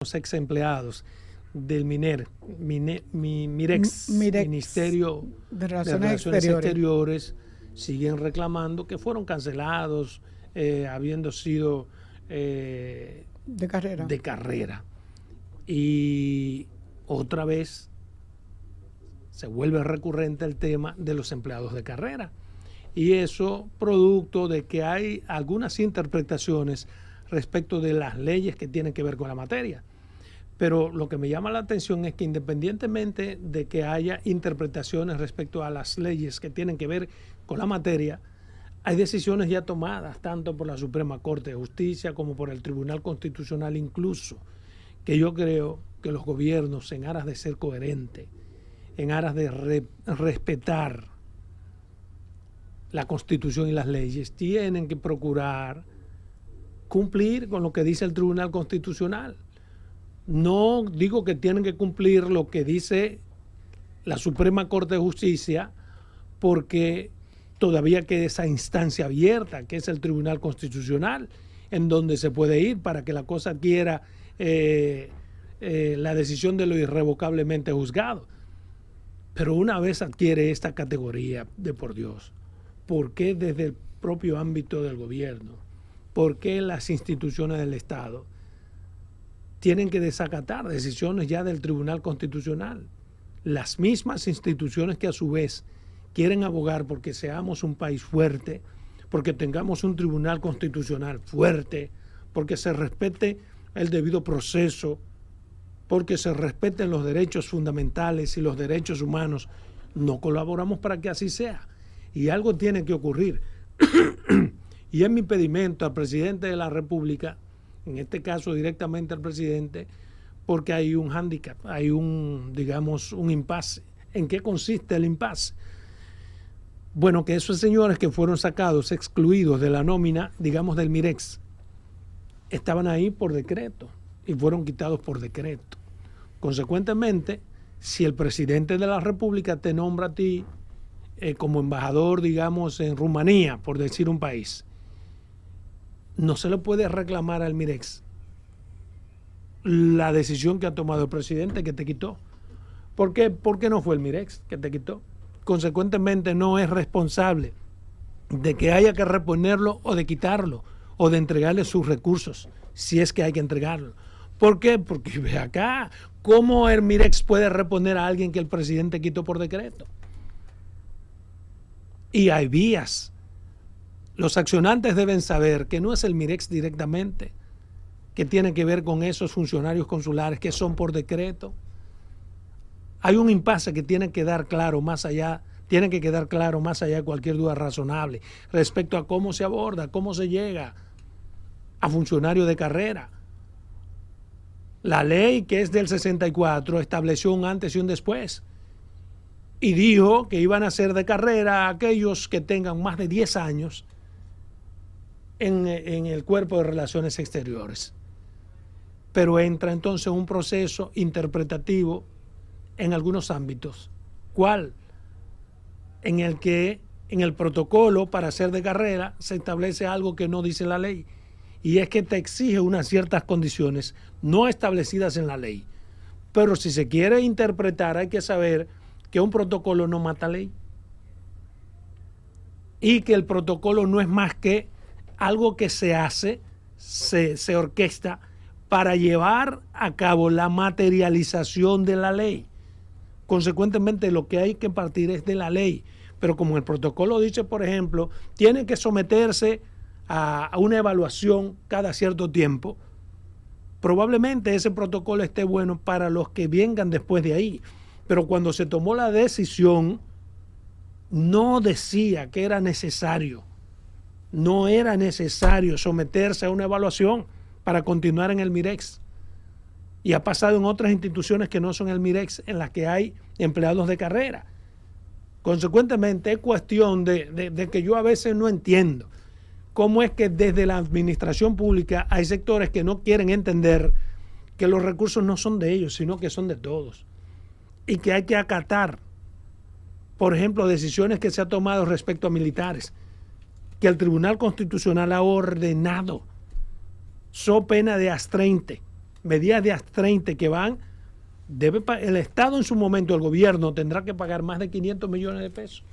unos ex empleados del Mirex, Ministerio de de Relaciones Relaciones Exteriores. Exteriores, siguen reclamando que fueron cancelados, habiendo sido de carrera. de carrera. Y otra vez se vuelve recurrente el tema de los empleados de carrera. Y eso producto de que hay algunas interpretaciones respecto de las leyes que tienen que ver con la materia. Pero lo que me llama la atención es que independientemente de que haya interpretaciones respecto a las leyes que tienen que ver con la materia, hay decisiones ya tomadas tanto por la Suprema Corte de Justicia como por el Tribunal Constitucional incluso, que yo creo que los gobiernos, en aras de ser coherentes, en aras de respetar la Constitución y las leyes, tienen que procurar cumplir con lo que dice el Tribunal Constitucional. No digo que tienen que cumplir lo que dice la Suprema Corte de Justicia, porque todavía queda esa instancia abierta, que es el Tribunal Constitucional, en donde se puede ir para que la cosa adquiera la decisión de lo irrevocablemente juzgado. Pero una vez adquiere esta categoría de por Dios, ¿por qué desde el propio ámbito del gobierno? ¿Por qué las instituciones del Estado tienen que desacatar decisiones ya del Tribunal Constitucional? Las mismas instituciones que a su vez quieren abogar porque seamos un país fuerte, porque tengamos un Tribunal Constitucional fuerte, porque se respete el debido proceso, porque se respeten los derechos fundamentales y los derechos humanos. No colaboramos para que así sea. Y algo tiene que ocurrir. Y es mi pedimento al presidente de la República, en este caso directamente al presidente, porque hay un hándicap, hay un impasse. ¿En qué consiste el impasse? Bueno, que esos señores que fueron sacados, excluidos de la nómina, del Mirex, estaban ahí por decreto y fueron quitados por decreto. Consecuentemente, si el presidente de la República te nombra a ti como embajador, en Rumanía, por decir un país, no se le puede reclamar al Mirex la decisión que ha tomado el presidente que te quitó. ¿Por qué? Porque no fue el Mirex que te quitó. Consecuentemente no es responsable de que haya que reponerlo o de quitarlo o de entregarle sus recursos, si es que hay que entregarlo. ¿Por qué? Porque ve acá, ¿cómo el Mirex puede reponer a alguien que el presidente quitó por decreto? Y hay vías. Los accionantes deben saber que no es el Mirex directamente que tiene que ver con esos funcionarios consulares que son por decreto. Hay un impasse que tiene que quedar claro más allá de cualquier duda razonable respecto a cómo se aborda, cómo se llega a funcionarios de carrera. La ley, que es del 64, estableció un antes y un después y dijo que iban a ser de carrera aquellos que tengan más de 10 años en el Cuerpo de Relaciones Exteriores. Pero entra entonces un proceso interpretativo en algunos ámbitos. ¿Cuál? En el que en el protocolo para ser de carrera se establece algo que no dice la ley, y es que te exige unas ciertas condiciones no establecidas en la ley. Pero si se quiere interpretar, hay que saber que un protocolo no mata ley y que el protocolo no es más que algo que se hace, se orquesta para llevar a cabo la materialización de la ley. Consecuentemente, lo que hay que partir es de la ley. Pero como el protocolo dice, por ejemplo, tiene que someterse a una evaluación cada cierto tiempo, probablemente ese protocolo esté bueno para los que vengan después de ahí. Pero cuando se tomó la decisión, no decía que era necesario. No era necesario someterse a una evaluación para continuar en el Mirex. Y ha pasado en otras instituciones que no son el Mirex, en las que hay empleados de carrera. Consecuentemente, es cuestión de que yo a veces no entiendo cómo es que desde la administración pública hay sectores que no quieren entender que los recursos no son de ellos, sino que son de todos. Y que hay que acatar, por ejemplo, decisiones que se han tomado respecto a militares, que el Tribunal Constitucional ha ordenado, so pena de astrente, medidas de astreinte que van, el Estado en su momento, el gobierno, tendrá que pagar más de 500 millones de pesos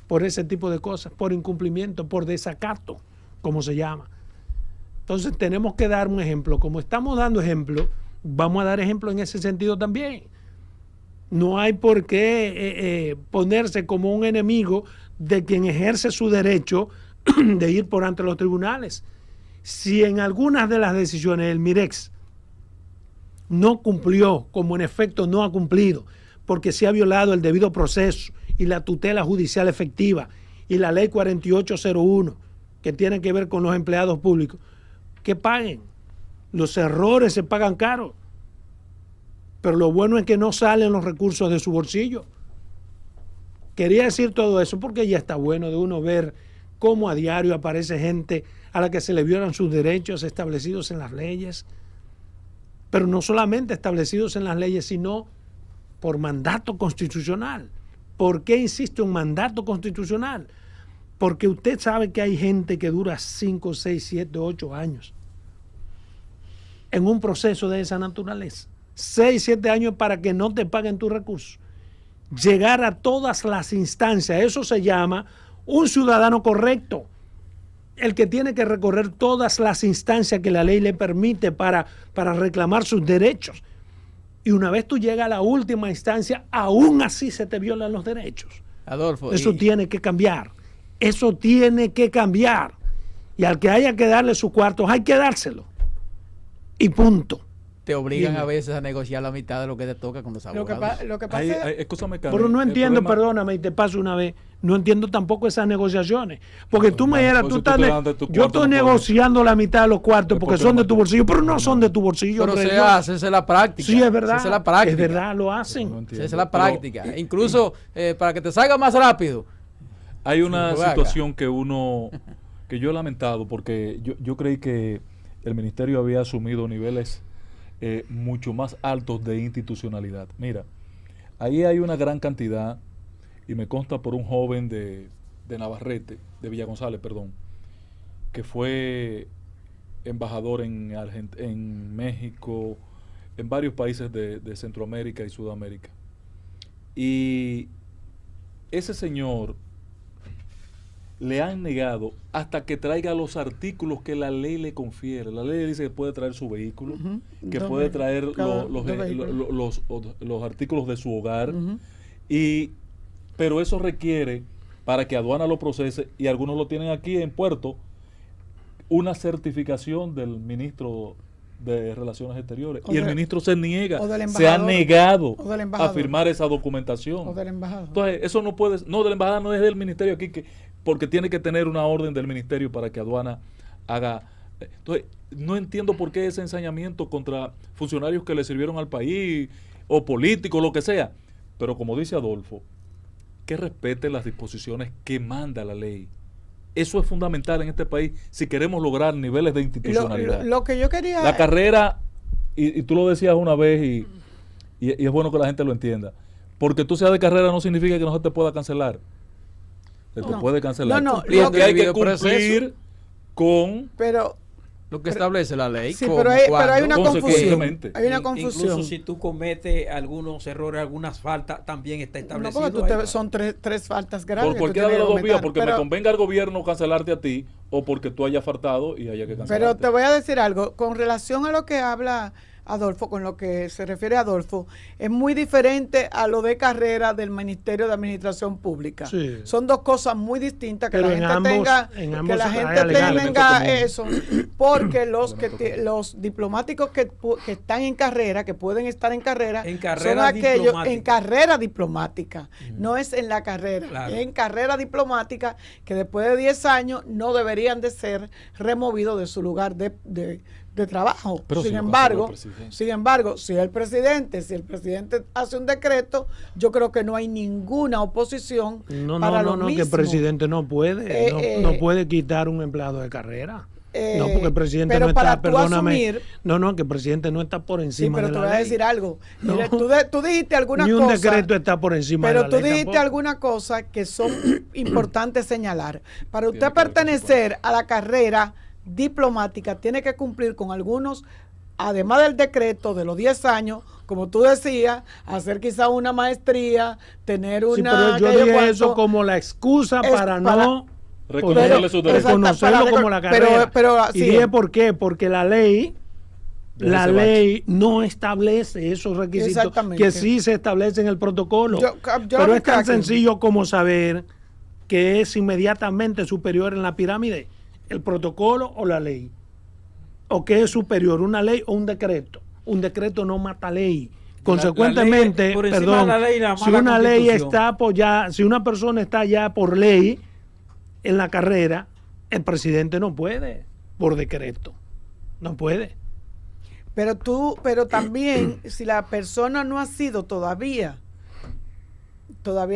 por ese tipo de cosas, por incumplimiento, por desacato, como se llama. Entonces tenemos que dar un ejemplo. Como estamos dando ejemplo, vamos a dar ejemplo en ese sentido también. No hay por qué ponerse como un enemigo de quien ejerce su derecho de ir por ante los tribunales. Si en algunas de las decisiones el MIREX no cumplió, como en efecto no ha cumplido, porque se ha violado el debido proceso y la tutela judicial efectiva y la ley 4801, que tiene que ver con los empleados públicos, que paguen. Los errores se pagan caro, pero lo bueno es que no salen los recursos de su bolsillo. Quería decir todo eso porque ya está bueno de uno ver cómo a diario aparece gente a la que se le violan sus derechos establecidos en las leyes, pero no solamente establecidos en las leyes, sino por mandato constitucional. ¿Por qué insisto en mandato constitucional? Porque usted sabe que hay gente que dura 5, 6, 7, 8 años en un proceso de esa naturaleza. 6, 7 años para que no te paguen tus recursos. Llegar a todas las instancias, eso se llama un ciudadano correcto. El que tiene que recorrer todas las instancias que la ley le permite para reclamar sus derechos. Y una vez tú llegas a la última instancia, aún así se te violan los derechos. Adolfo, eso tiene que cambiar. Eso tiene que cambiar. Y al que haya que darle sus cuartos, hay que dárselo. Y punto. Te obligan a veces a negociar la mitad de lo que te toca con los abogados. Lo que pasa es... Pero no entiendo, perdóname, y te paso una vez, no entiendo tampoco esas negociaciones. Porque tú me dijeras, yo estoy negociando la mitad de los cuartos porque son de tu bolsillo, pero no son de tu bolsillo. Pero se hace, esa es la práctica. Sí, es verdad. Esa es la práctica. Es verdad, lo hacen. Esa es la práctica. Pero, incluso para que te salga más rápido. Hay una situación que yo he lamentado porque yo creí que el ministerio había asumido niveles mucho más altos de institucionalidad. Mira, ahí hay una gran cantidad, y me consta por un joven de Navarrete, de Villa González, perdón, que fue embajador en México, en varios países de Centroamérica y Sudamérica. Y ese señor le han negado hasta que traiga los artículos que la ley le confiere. La ley dice que puede traer su vehículo, que puede traer los artículos de su hogar, pero eso requiere, para que aduana lo procese, y algunos lo tienen aquí en Puerto, una certificación del ministro de Relaciones Exteriores. Y el ministro se niega, se ha negado a firmar esa documentación. O del embajador. Entonces, eso no puede, no, del embajador no es del ministerio aquí, porque tiene que tener una orden del ministerio para que aduana haga. Entonces, no entiendo por qué ese ensañamiento contra funcionarios que le sirvieron al país, o políticos, lo que sea. Pero como dice Adolfo, que respete las disposiciones que manda la ley. Eso es fundamental en este país si queremos lograr niveles de institucionalidad. Lo que yo quería... La carrera, y tú lo decías una vez, y es bueno que la gente lo entienda, porque tú seas de carrera no significa que no se te pueda cancelar. Se te puede cancelar. Lo que hay que cumplir con... Pero... lo que establece la ley. Sí, pero hay una confusión. Hay una confusión. Incluso si tú cometes algunos errores, algunas faltas, también está establecido. No, porque son tres faltas graves. Por cualquiera de los dos vías, porque me convenga al gobierno cancelarte a ti, o porque tú hayas faltado y haya que cancelarte. Pero te voy a decir algo. Con relación a lo que habla Adolfo, con lo que se refiere a Adolfo, es muy diferente a lo de carrera del Ministerio de Administración Pública. Sí. Son dos cosas muy distintas, que pero la gente tenga eso, porque los diplomáticos que están en carrera, que pueden estar en carrera son aquellos en carrera diplomática, no es en la carrera, claro. Es en carrera diplomática, que después de 10 años no deberían de ser removidos de su lugar de trabajo. Pero sin embargo, si el presidente hace un decreto, yo creo que no hay ninguna oposición para lo mismo. Que el presidente no puede, no puede quitar un empleado de carrera. No, porque el presidente no está, perdóname. Que el presidente no está por encima de la ley. Pero te voy a decir algo. No. Mira, tú dijiste alguna cosa. Ni un decreto está por encima de la ley. Pero tú dijiste alguna cosa que son importantes señalar. Para usted pertenecer a la carrera diplomática, tiene que cumplir con algunos además del decreto de los 10 años, como tú decías, hacer quizá una maestría, tener una... Sí, pero yo dije eso como la excusa para no... Reconocerle su derecho. Reconocerlo como la carrera. Y dije por qué, porque la ley no establece esos requisitos que sí se establecen en el protocolo. Pero es tan sencillo como saber que es inmediatamente superior en la pirámide el protocolo o la ley. O que es superior una ley o un decreto. Un decreto no mata ley. Consecuentemente, si una ley está apoyada, si una persona está ya por ley en la carrera, el presidente no puede, por decreto. No puede. Pero también, si la persona no ha sido todavía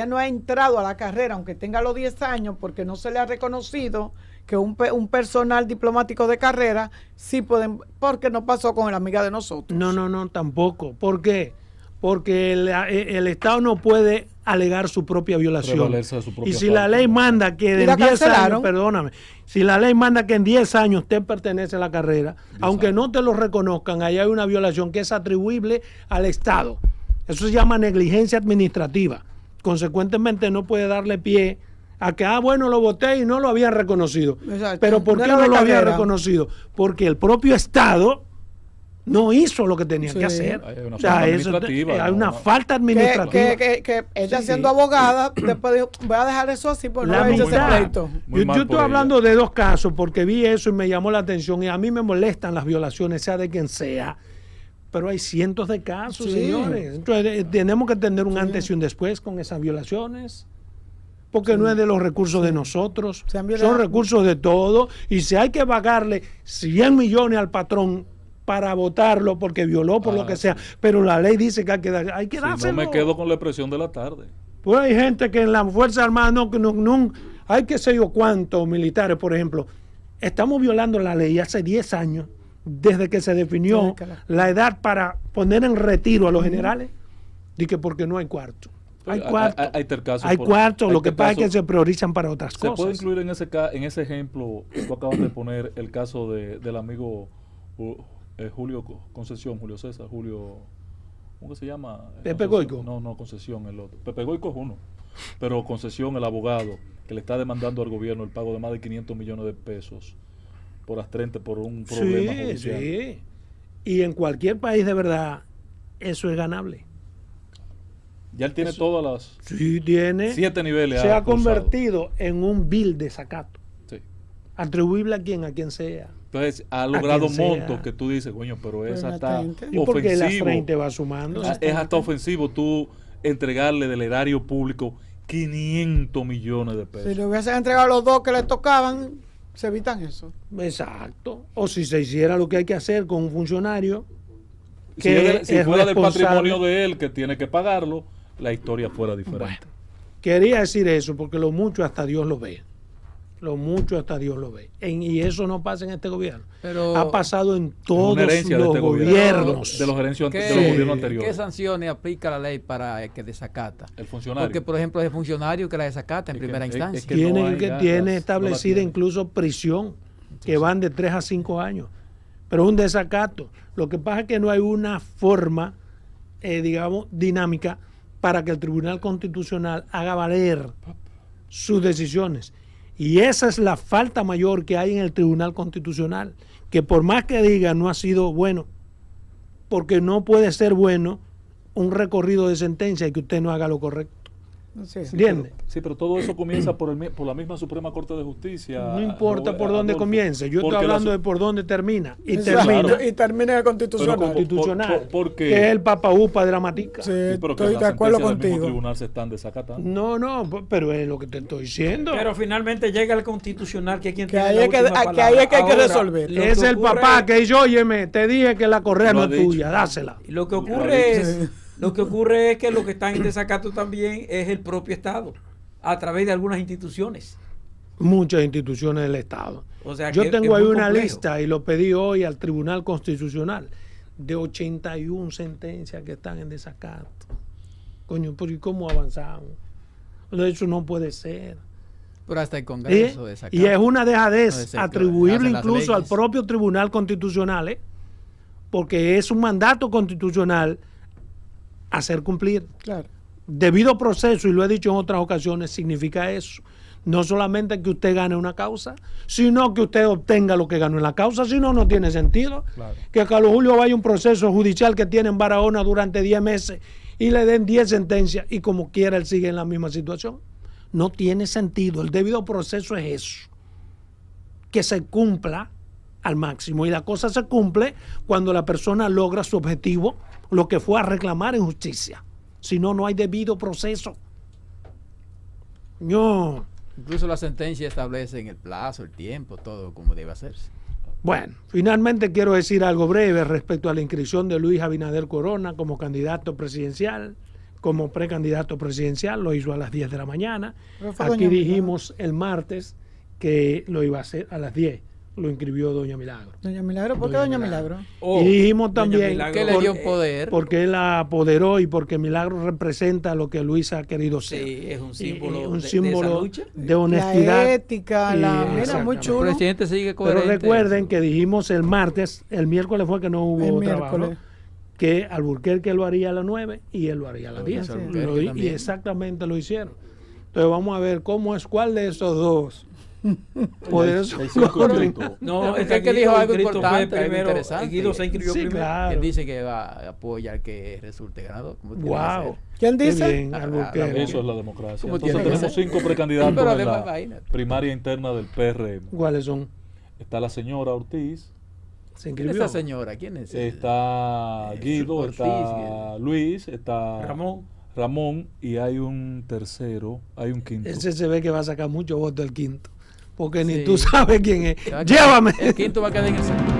no ha entrado a la carrera, aunque tenga los 10 años, porque no se le ha reconocido que un personal diplomático de carrera sí pueden, porque no pasó con la amiga de nosotros. No, tampoco. ¿Por qué? Porque el Estado no puede alegar su propia violación. Y si la ley manda que en 10 años, perdóname, si la ley manda que en 10 años usted pertenece a la carrera, aunque no te lo reconozcan, ahí hay una violación que es atribuible al Estado. Eso se llama negligencia administrativa. Consecuentemente no puede darle pie a que, bueno, lo voté y no lo habían reconocido. Exacto. Pero ¿por qué no lo habían reconocido? Porque el propio Estado no hizo lo que tenía que hacer. Hay una falta administrativa. Hay una falta administrativa. Que ella siendo abogada, después dijo, voy a dejar eso así, porque no he hecho ese pleito. Yo estoy hablando de 2 casos, porque vi eso y me llamó la atención, y a mí me molestan las violaciones, sea de quien sea. Pero hay cientos de casos, señores. Entonces, tenemos que tener un antes y un después con esas violaciones. Porque no es de los recursos de nosotros, son recursos de todos. Y si hay que pagarle 100 millones al patrón para votarlo porque violó por lo que sea, pero la ley dice que hay que dárselo. No me quedo con la expresión de la tarde. Pues hay gente que en la Fuerza Armada no hay que sé yo cuántos militares, por ejemplo. Estamos violando la ley hace 10 años, desde que se definió la edad para poner en retiro a los generales, y que porque no hay cuarto. Hay cuarto, lo que pasa es que se priorizan para otras cosas. ¿Se puede incluir en ese ejemplo que tú acabas de poner el caso del amigo Julio Concesión, Julio César, ¿cómo que se llama? Pepe Goico. No, Concesión, el otro. Pepe Goico es uno, pero Concesión, el abogado, que le está demandando al gobierno el pago de más de 500 millones de pesos por un problema judicial. Sí, y en cualquier país de verdad eso es ganable. Ya él tiene todas las... Sí, tiene. 7 niveles. Se ha convertido en un bill de desacato. Sí. Atribuible a quien sea. Entonces, ha logrado montos que tú dices, coño, pero es hasta ofensivo. Porque las 30 va sumando. Es hasta ofensivo tú entregarle del erario público 500 millones de pesos. Si le hubiesen entregado los 2 que le tocaban, se evitan eso. Exacto. O si se hiciera lo que hay que hacer con un funcionario si fuera del patrimonio de él que tiene que pagarlo, la historia fuera diferente. Bueno, quería decir eso porque lo mucho hasta Dios lo ve. Lo mucho hasta Dios lo ve. Y eso no pasa en este gobierno. Pero ha pasado en todos los gobiernos. De los gobiernos anteriores. ¿Qué sanciones aplica la ley para que desacata? El funcionario. Porque, por ejemplo, es el funcionario que la desacata en primera instancia. Tiene establecida incluso prisión, que van de 3 a 5 años. Pero es un desacato. Lo que pasa es que no hay una forma, digamos, dinámica para que el Tribunal Constitucional haga valer sus decisiones. Y esa es la falta mayor que hay en el Tribunal Constitucional, que por más que diga no ha sido bueno, porque no puede ser bueno un recorrido de sentencia y que usted no haga lo correcto. ¿Entiende? Pero todo eso comienza por la misma Suprema Corte de Justicia. No importa por dónde comience, yo estoy hablando de por dónde termina. Y termina el Constitucional. Que es el Papa Upa Dramatica. Sí, estoy de acuerdo contigo. El tribunal se están desacatando. No, pero es lo que te estoy diciendo. Pero finalmente llega el Constitucional, que es quien tiene la última palabra. Que ahí es que hay que resolver. Es el papá que dice, óyeme, te dije que la correa no es tuya, dásela. Lo que ocurre es que lo que está en desacato también es el propio Estado, a través de algunas instituciones. Muchas instituciones del Estado. O sea, yo tengo ahí una lista y lo pedí hoy al Tribunal Constitucional de 81 sentencias que están en desacato. Coño, ¿y cómo avanzamos? Eso no puede ser. Pero hasta el Congreso desacato. Y es una dejadez atribuible incluso al propio Tribunal Constitucional, porque es un mandato constitucional hacer cumplir. Claro. Debido proceso, y lo he dicho en otras ocasiones, significa eso. No solamente que usted gane una causa, sino que usted obtenga lo que ganó en la causa, si no, no tiene sentido. Claro. Que Carlos Julio vaya a un proceso judicial que tiene en Barahona durante 10 meses y le den 10 sentencias y como quiera él sigue en la misma situación. No tiene sentido. El debido proceso es eso, que se cumpla al máximo, y la cosa se cumple cuando la persona logra su objetivo, lo que fue a reclamar en justicia. Si no, no hay debido proceso. No. Incluso la sentencia establece en el plazo, el tiempo, todo como debe hacerse. Bueno, finalmente quiero decir algo breve respecto a la inscripción de Luis Abinader Corona como candidato presidencial, como precandidato presidencial. Lo hizo a las 10 de la mañana. Aquí dijimos el martes que lo iba a hacer a las 10. Lo inscribió Doña Milagro. Doña Milagro, ¿por qué Doña Milagro? Y dijimos también que le dio poder. Porque él la apoderó y porque Milagro representa lo que Luis ha querido ser. Sí, es un símbolo, un de símbolo esa lucha. de honestidad. La ética, mira, muy chulo. El presidente sigue coherente. Pero recuerden que dijimos el martes, el miércoles fue que no hubo trabajo, que Alburquerque lo haría a las 9 y él lo haría a las 10. Y exactamente lo hicieron. Entonces vamos a ver cuál de esos dos poderosos. No, es que dijo algo importante, algo primero, interesante. Guido se inscribió primero. Claro. Él dice que va a apoyar que resulte ganador. Wow. ¿Quién dice? Bien, Alburquerque. Eso es la democracia. ¿Cómo Entonces tiene que tenemos ser? 5 precandidatos Pero en además, la imagínate. primaria interna del PRM. ¿Cuáles son? Está la señora Ortiz, Se ¿Quién es inscribió. esa señora? ¿Quién es? está Guido, Ortiz, está Luis, está Ramón, y hay un tercero, hay un quinto. Ese se ve que va a sacar mucho voto el quinto. Porque ni Sí. tú sabes quién es. Se va a quedar- Llévame. El quinto va a quedar en el centro.